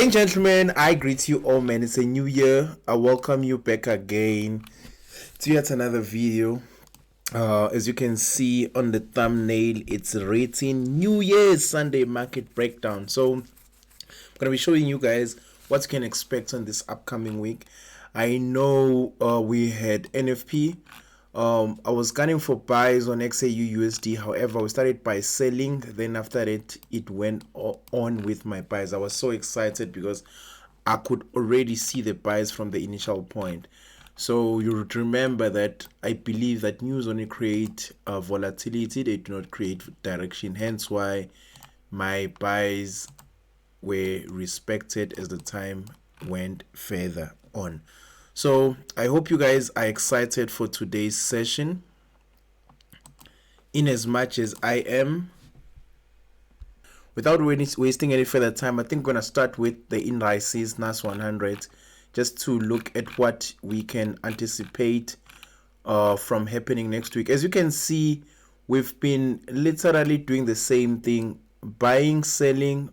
Ladies and gentlemen, I greet you all, man. It's a new year. I welcome you back again to yet another video. As you can see on the thumbnail, it's written New Year's Sunday Market Breakdown. So I'm going to be showing you guys what you can expect on this upcoming week. I know we had NFP. I was gunning for buys on XAU USD. However, we started by selling. Then after that, it went on with my buys. I was so excited because I could already see the buys from the initial point. So you would remember that I believe that news only create volatility. They do not create direction. Hence why my buys were respected as the time went further on. So I hope you guys are excited for today's session, in as much as I am. Without wasting any further time, I think I'm going to start with the indices, NAS 100, just to look at what we can anticipate from happening next week. As you can see, we've been literally doing the same thing: buying, selling,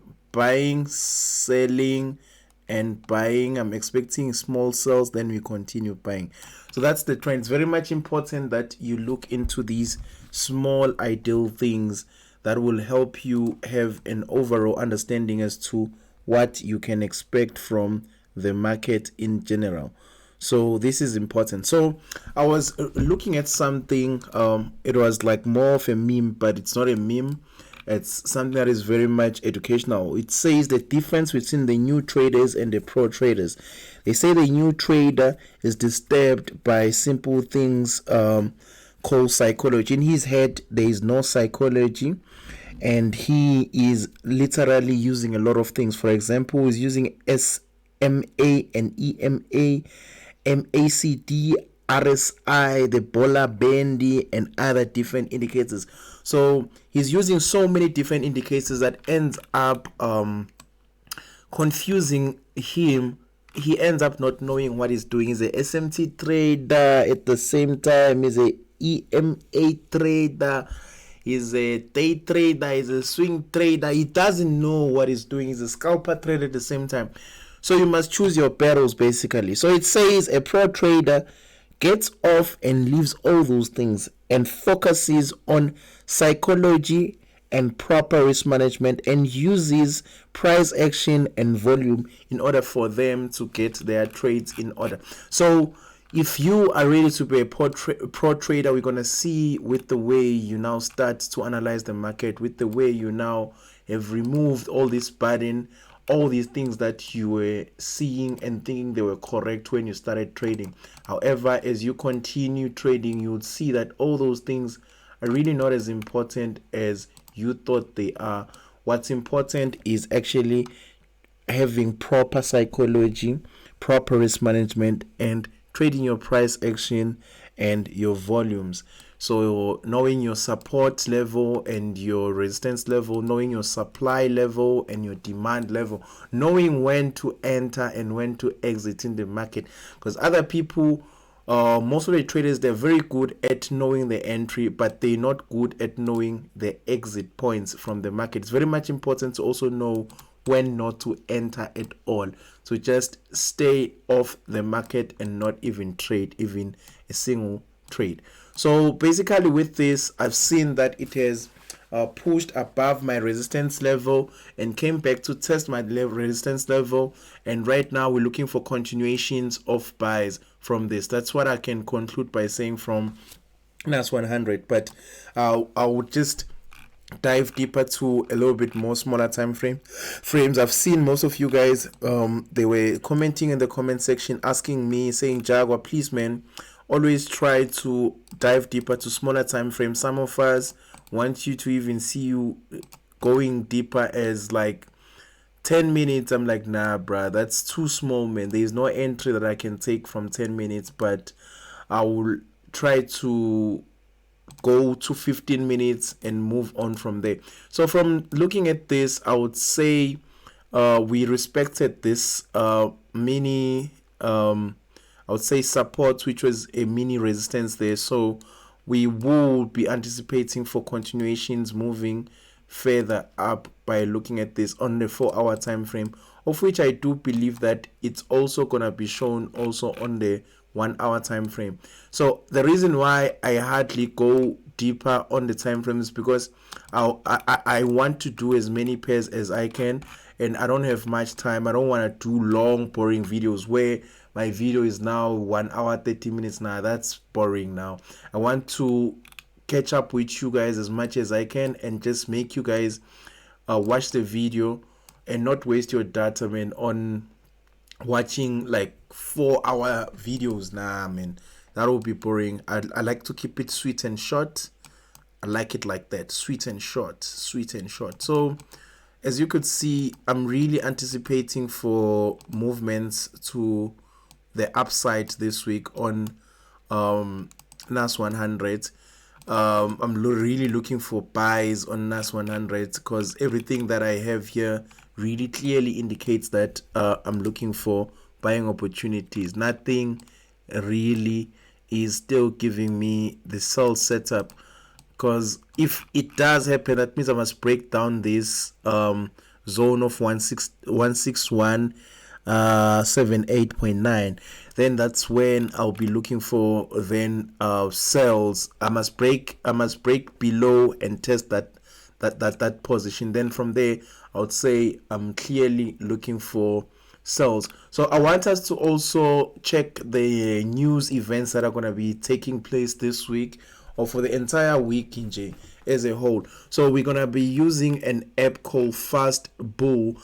and buying. I'm expecting small sells, then we continue buying. So that's the trend. It's very much important that you look into these small ideal things that will help you have an overall understanding as to what you can expect from the market in general. So this is important. So I was looking at something, it was like more of a meme, but it's not a meme. It's something that is very much educational. It says the difference between the new traders and the pro traders. They say the new trader is disturbed by simple things called psychology. In his head, there is no psychology, and he is literally using a lot of things. For example, he's using SMA and EMA, MACD, RSI, the Bola Bandy, and other different indicators. So he's using so many different indicators that ends up confusing him. He ends up not knowing what he's doing. He's a SMT trader at the same time. He's a EMA trader. He's a day trader. He's a swing trader. He doesn't know what he's doing. He's a scalper trader at the same time. So you must choose your battles, basically. So it says a pro trader gets off and leaves all those things and focuses on psychology and proper risk management and uses price action and volume in order for them to get their trades in order. So if you are ready to be a pro trader, we're going to see with the way you now start to analyze the market, with the way you now have removed all this burden, all these things that you were seeing and thinking they were correct when you started trading. However, as you continue trading, you would see that all those things are really not as important as you thought they are. What's important is actually having proper psychology, proper risk management, and trading your price action and your volumes. So knowing your support level and your resistance level, knowing your supply level and your demand level, knowing when to enter and when to exit in the market. Because other people, most of the traders, they're very good at knowing the entry, but they're not good at knowing the exit points from the market. It's very much important to also know when not to enter at all. So just stay off the market and not even trade even a single trade. So basically with this, I've seen that it has pushed above my resistance level and came back to test my resistance level, and right now we're looking for continuations of buys from this. That's what I can conclude by saying from NAS 100, but I would just dive deeper to a little bit more smaller time frames. I've seen most of you guys, they were commenting in the comment section asking me, saying, Jaguar, please man, always try to dive deeper to smaller time frames. Some of us want you to even see you going deeper as like 10 minutes. I'm like, nah bruh, that's too small, man. There's no entry that I can take from 10 minutes, but I will try to go to 15 minutes and move on from there. So from looking at this, I would say we respected this mini I would say support, which was a mini resistance there. So we will be anticipating for continuations moving further up by looking at this on the 4-hour time frame. of which I do believe that it's also gonna be shown also on the 1 hour time frame. So the reason why I hardly go deeper on the time frame is because I want to do as many pairs as I can, and I don't have much time. I don't want to do long boring videos where my video is now 1 hour 30 minutes. Now that's boring. Now I want to catch up with you guys as much as I can and just make you guys watch the video and not waste your data, man, on watching like 4 hour videos. Nah, man, that will be boring. I like to keep it sweet and short. I like it like that, sweet and short, sweet and short. So as you could see, I'm really anticipating for movements to the upside this week on NAS 100. I'm really looking for buys on NAS 100 because everything that I have here really clearly indicates that I'm looking for buying opportunities. Nothing really is still giving me the sell setup, because if it does happen, that means I must break down this zone of 161 78.9. Then that's when I'll be looking for then sells. I must break below and test that position. Then from there I would say I'm clearly looking for sells. So I want us to also check the news events that are going to be taking place this week or for the entire week in as a whole. So we're gonna be using an app called FASTBULL.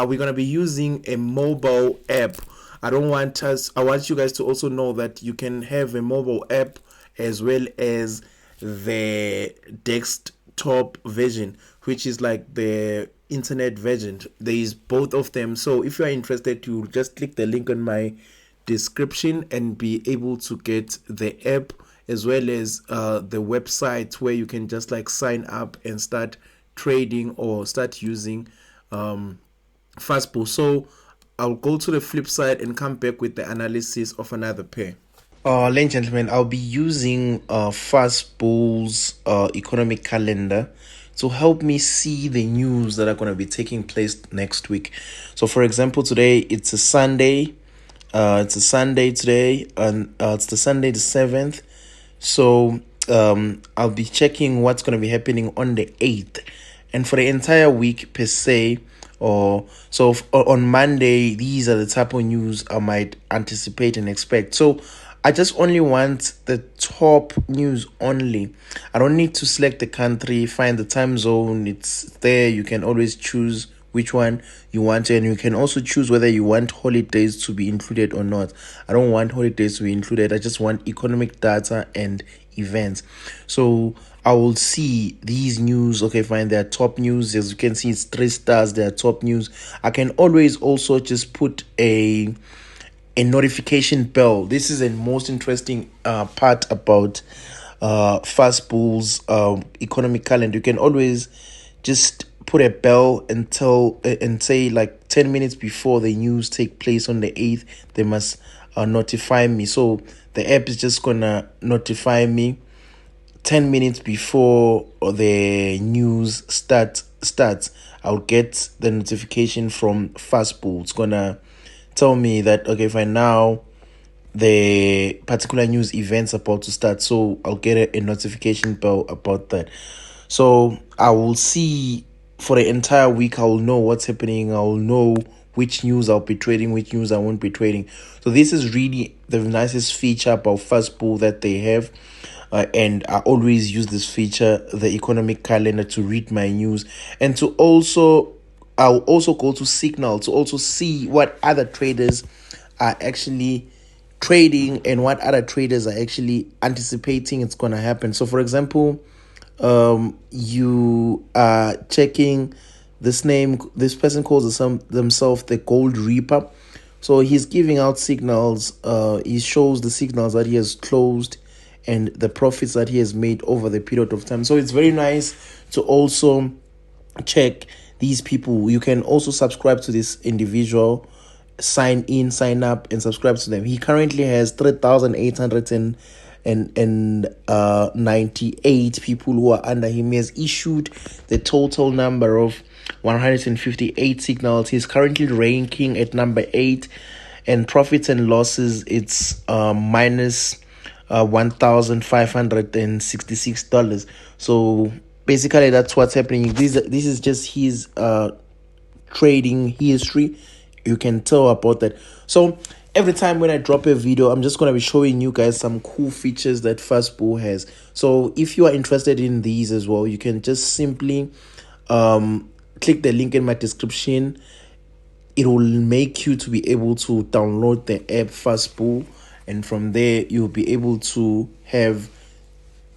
We're gonna be using a mobile app. I want you guys to also know that you can have a mobile app as well as the desktop version, which is like the internet version. There is both of them. So if you are interested, you just click the link on my description and be able to get the app as well as the website where you can just like sign up and start trading or start using FASTBULL. So I'll go to the flip side and come back with the analysis of another pair. Ladies and gentlemen, I'll be using FASTBULL's economic calendar to help me see the news that are going to be taking place next week. So for example, today it's a Sunday. It's a Sunday today, and it's the Sunday the 7th. So I'll be checking what's going to be happening on the 8th, and for the entire week per se. Or so on Monday, these are the type of news I might anticipate and expect. So I just only want the top news only. I don't need to select the country, find the time zone. It's there. You can always choose which one you want, and you can also choose whether you want holidays to be included or not. I don't want holidays to be included. I just want economic data and events. So I will see these news. Okay, fine, they're top news. As you can see, it's 3 stars. They're top news. I can always also just put a notification bell. This is the most interesting part about FASTBULL's economic calendar. You can always just put a bell and say like 10 minutes before the news take place on the 8th, they must notify me. So the app is just gonna notify me 10 minutes before the news starts. I'll get the notification from FASTBULL. It's gonna tell me that, okay, fine, now the particular news event's about to start. So I'll get a notification bell about that. So I will see for the entire week. I will know what's happening. I will know which news I'll be trading, which news I won't be trading. So this is really the nicest feature about FASTBULL that they have. And I always use this feature, the economic calendar, to read my news, and to also I'll also go to Signal to also see what other traders are actually trading and what other traders are actually anticipating it's going to happen. So for example, you are checking this person calls themselves the Gold Reaper. So he's giving out signals. He shows the signals that he has closed and the profits that he has made over the period of time. So it's very nice to also check these people. You can also subscribe to this individual, sign up and subscribe to them. He currently has 3,898 people who are under him. He has issued the total number of 158 signals. He's currently ranking at number 8, and profits and losses, it's minus $1,566. So basically that's what's happening. This is just his trading history. You can tell about that. So every time when I drop a video, I'm just going to be showing you guys some cool features that FASTBULL has. So if you are interested in these as well, you can just simply click the link in my description. It will make you to be able to download the app FASTBULL, and from there you'll be able to have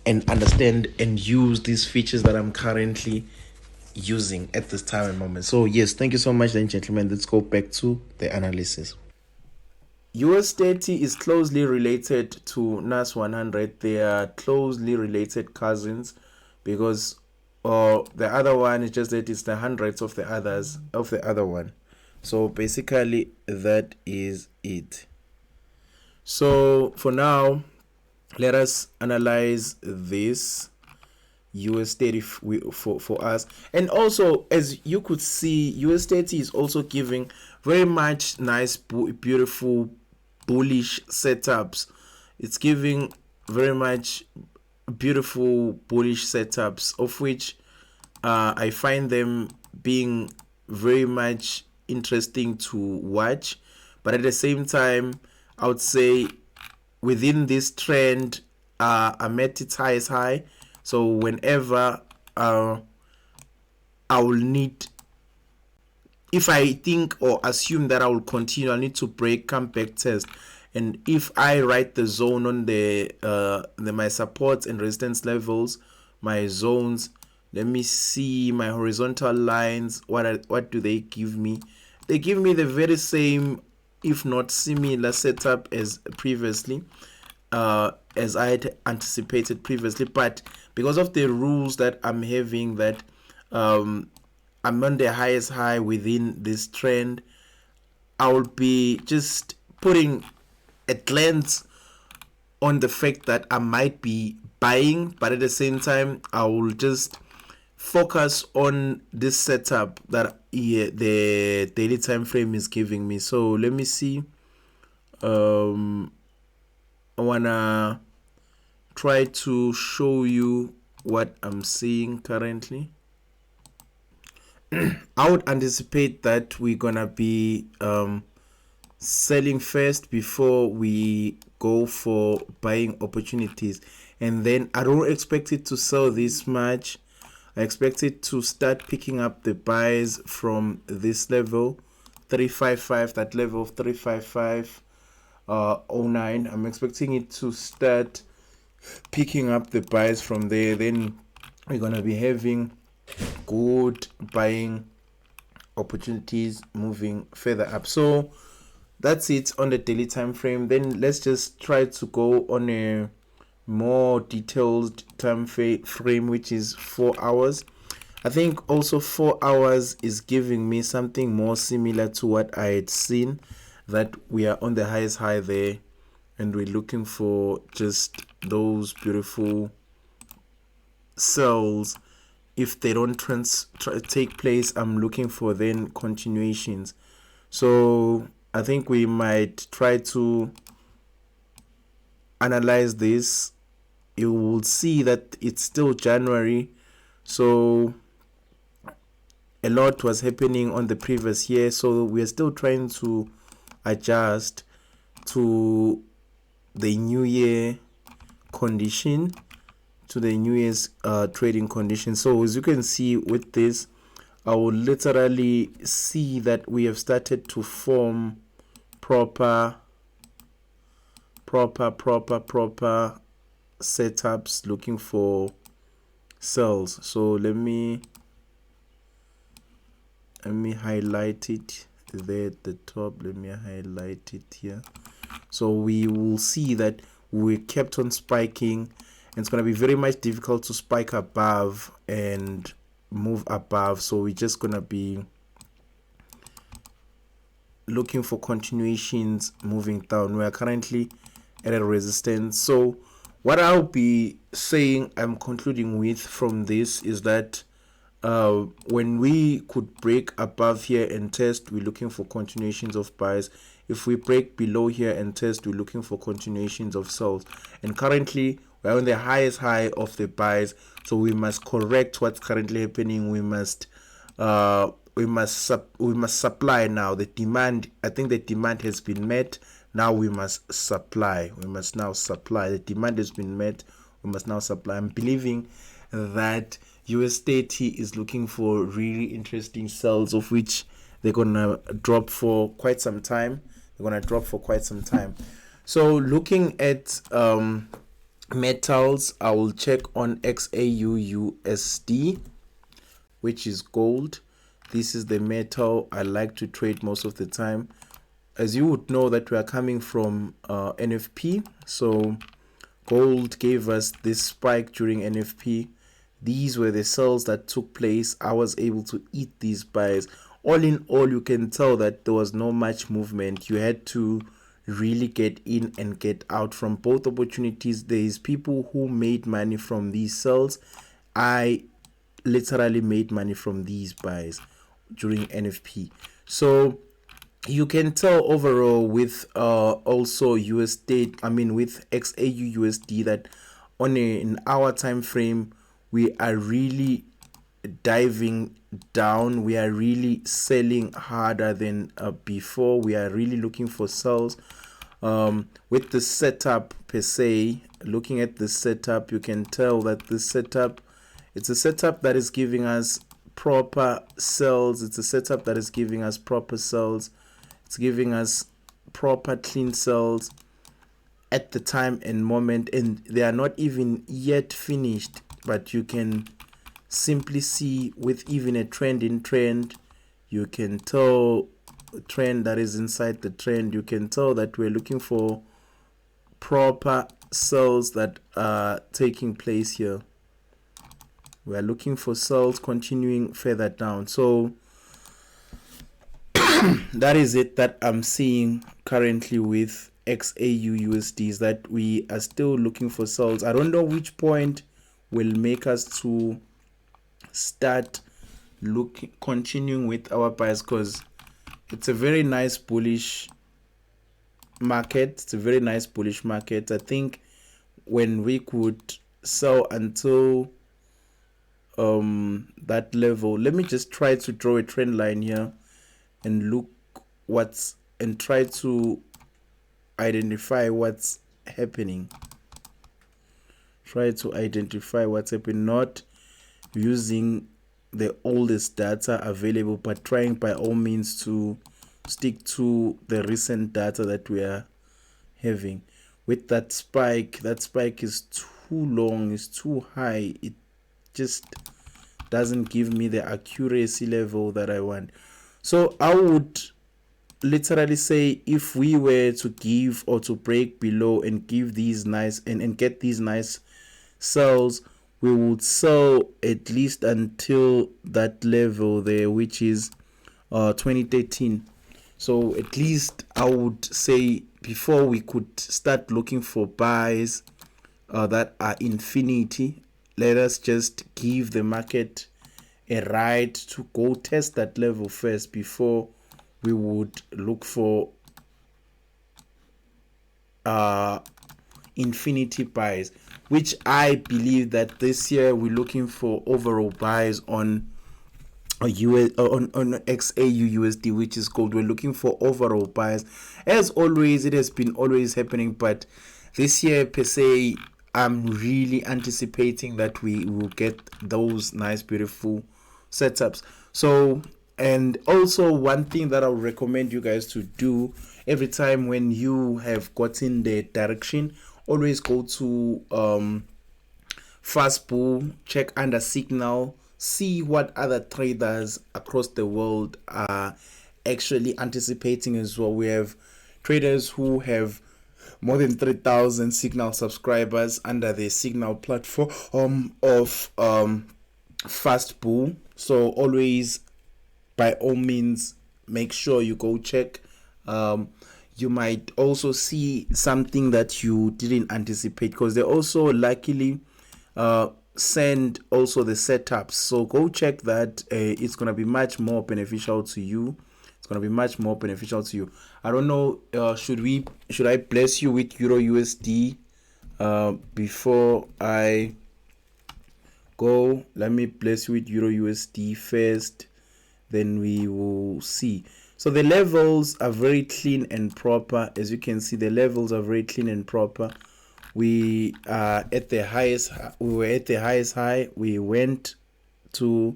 and understand and use these features that I'm currently using at this time and moment. So yes, thank you so much, ladies and gentlemen. Let's go back to the analysis. US30 is closely related to NAS 100. They are closely related cousins, because the other one is just that it's the hundreds of the others of the other one. So basically that is it. So for now, let us analyze this US30 for us. And also, as you could see, US30 is also giving very much nice, beautiful, bullish setups. It's giving very much beautiful bullish setups, of which I find them being very much interesting to watch. But at the same time, I would say within this trend, I'm at its highest high. So whenever I will need, if I think or assume that I will continue, I need to break, come back, test. And if I write the zone on the my supports and resistance levels, my zones, let me see my horizontal lines. What do they give me? They give me the very same, if not similar, setup as previously, as I had anticipated previously. But because of the rules that I'm having, that I'm on the highest high within this trend, I will be just putting a glance on the fact that I might be buying, but at the same time I will just focus on this setup that the daily time frame is giving me. So let me see. I wanna try to show you what I'm seeing currently. I would anticipate that we're gonna be selling first before we go for buying opportunities, and then I don't expect it to sell this much. I expect it to start picking up the buys from this level 355, that level of 355.09. I'm expecting it to start picking up the buys from there. Then we're gonna be having good buying opportunities moving further up. So that's it on the daily time frame. Then let's just try to go on a more detailed time frame, which is 4 hours. I think also 4 hours is giving me something more similar to what I had seen, that we are on the highest high there, and we're looking for just those beautiful sells. If they don't take place, I'm looking for then continuations. So I think we might try to analyze this. You will see that it's still January, so a lot was happening on the previous year, so we are still trying to adjust to the new year condition, to the new year's trading condition. So as you can see with this, I will literally see that we have started to form proper setups looking for sells. So let me highlight it there at the top. Let me highlight it here. So we will see that we kept on spiking, and it's going to be very much difficult to spike above and move above. So we're just going to be looking for continuations moving down. We are currently at a resistance. So what I'll be saying, I'm concluding with from this, is that when we could break above here and test, we're looking for continuations of buys. If we break below here and test, we're looking for continuations of sells. And currently we're on the highest high of the buys, so we must correct what's currently happening. We must supply now. The demand, I think the demand has been met. Now we must supply. We must now supply. The demand has been met. We must now supply. I'm believing that USDT is looking for really interesting sells, of which they're gonna drop for quite some time. So looking at metals, I will check on XAUUSD, which is gold. This is the metal I like to trade most of the time. As you would know that we are coming from NFP, so gold gave us this spike during NFP. These were the sells that took place. I was able to eat these buys. All in all, you can tell that there was no much movement. You had to really get in and get out from both opportunities. There is people who made money from these sells. I literally made money from these buys during NFP. So you can tell overall with also USD, with XAUUSD, that on an hour time frame we are really diving down. We are really selling harder than before. We are really looking for sells. With the setup per se, looking at the setup, you can tell that the setup, it's a setup that is giving us proper sells. It's a setup that is giving us proper sells. It's giving us proper clean sells at the time and moment, and they are not even yet finished, but you can simply see with even a trend in trend, you can tell a trend that is inside the trend. You can tell that we're looking for proper sells that are taking place here. We are looking for sells continuing further down. So that is it that I'm seeing currently with XAUUSD, is that we are still looking for sells. I don't know which point will make us to start continuing with our buys, because it's a very nice bullish market. I think when we could sell until that level, let me just try to draw a trend line here and look and try to identify what's happening. Not using the oldest data available, but trying by all means to stick to the recent data that we are having. With that spike is too long, it's too high. It just doesn't give me the accuracy level that I want. So I would literally say, if we were to give or to break below and give these nice and get these nice sells, we would sell at least until that level there, which is 2013. So at least I would say, before we could start looking for buys that are infinity, let us just give the market a right to go test that level first before we would look for infinity buys, which I believe that this year we're looking for overall buys on XAUUSD, which is gold. We're looking for overall buys. As always, it has been always happening, but this year per se, I'm really anticipating that we will get those nice, beautiful setups. So, and also one thing that I would recommend you guys to do every time when you have gotten the direction, always go to FASTBULL, check under signal, see what other traders across the world are actually anticipating as well. We have traders who have more than 3,000 signal subscribers under the signal platform of FASTBULL. So always, by all means, make sure you go check. You might also see something that you didn't anticipate, because they also luckily send also the setups, so go check that. It's gonna be much more beneficial to you. It's gonna be much more beneficial to you. I don't know, should I bless you with Euro USD before I go? Let me bless you with Euro USD first, then we will see. So the levels are very clean and proper. As you can see, the levels are very clean and proper. We are at the highest, we were at the highest high, we went to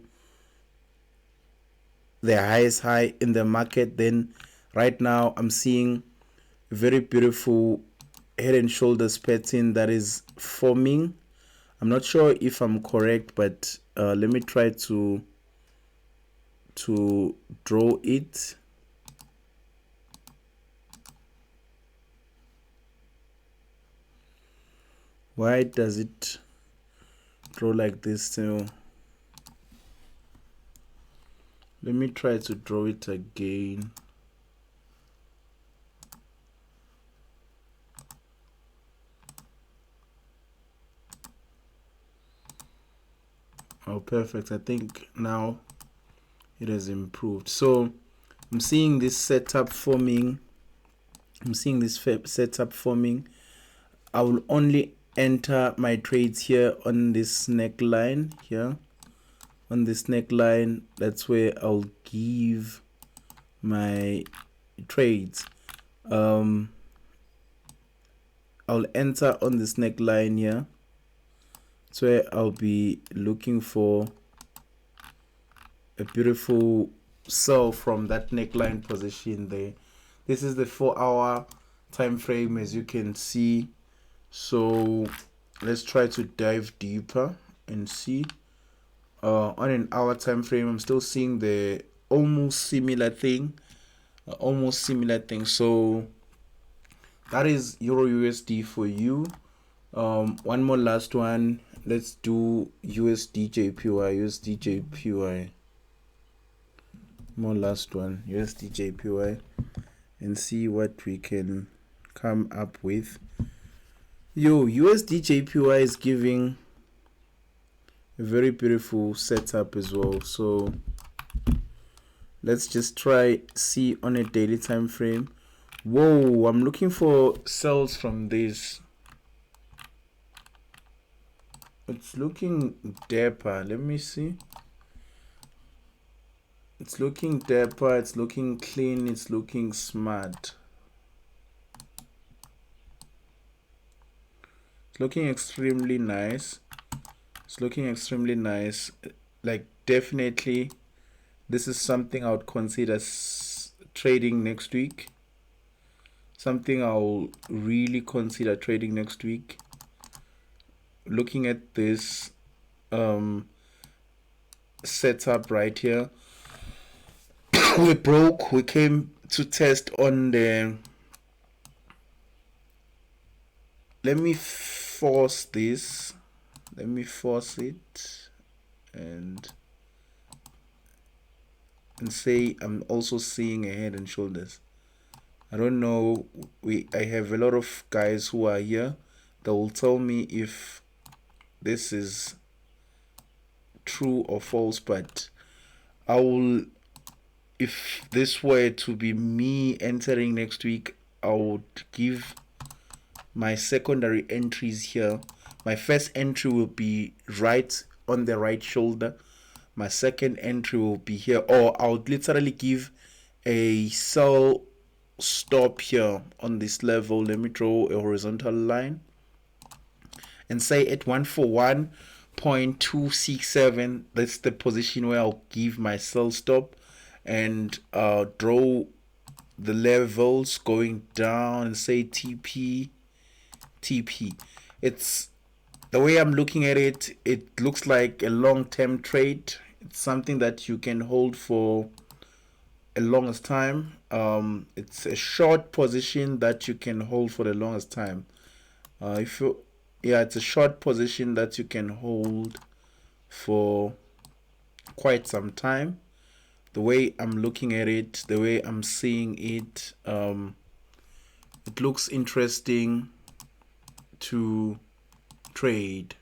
the highest high in the market. Then right now I'm seeing a very beautiful head and shoulders pattern that is forming. I'm not sure if I'm correct, but let me try to draw it. Why does it draw like this? So let me try to draw it again. Oh, perfect. I think now it has improved. So I'm seeing this setup forming. I will only enter my trades here on this neckline here. On this neckline, that's where I'll give my trades. I'll enter on this neckline here. That's where I'll be looking for a beautiful sell from that neckline position there. This is the 4-hour time frame, as you can see. So let's try to dive deeper and see. On an hour time frame, I'm still seeing the almost similar thing. So that is Euro USD for you. One more last one. Let's do USDJPY. More last one, USDJPY, and see what we can come up with. USDJPY is giving a very beautiful setup as well. So let's just try see on a daily time frame. Whoa, I'm looking for sells from this. It's looking dapper. Let me see. It's looking dapper, it's looking clean, it's looking smart. It's looking extremely nice. It's looking extremely nice. Like, definitely this is something I would consider trading next week. Something I'll really consider trading next week. Looking at this setup right here, we broke, we came to test on the, let me force this, let me force it and say I'm also seeing a head and shoulders. I don't know, I have a lot of guys who are here that will tell me if this is true or false, but I will, if this were to be me entering next week, I would give my secondary entries here. My first entry will be right on the right shoulder. My second entry will be here, or I would literally give a sell stop here on this level. Let me draw a horizontal line and say at 141.267, that's the position where I'll give my sell stop, and draw the levels going down and say TP. It's the way I'm looking at it, it looks like a long-term trade. It's something that you can hold for a longest time. It's a short position that you can hold for the longest time. It's a short position that you can hold for quite some time. The way I'm looking at it, the way I'm seeing it, it looks interesting to trade.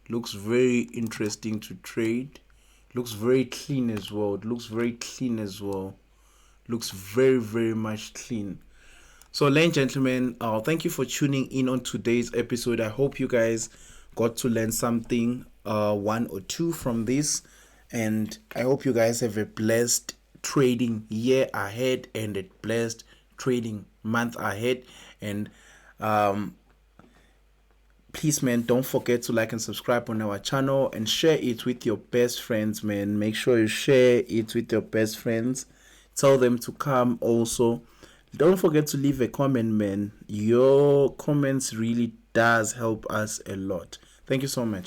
Looks very interesting to trade. Looks very clean as well. It looks very clean as well. Looks very, very much clean. So, ladies and gentlemen, thank you for tuning in on today's episode. I hope you guys got to learn something, one or two from this. And I hope you guys have a blessed trading year ahead and a blessed trading month ahead. And please, man, don't forget to like and subscribe on our channel and share it with your best friends, man. Make sure you share it with your best friends. Tell them to come also. Don't forget to leave a comment, man. Your comments really does help us a lot. Thank you so much.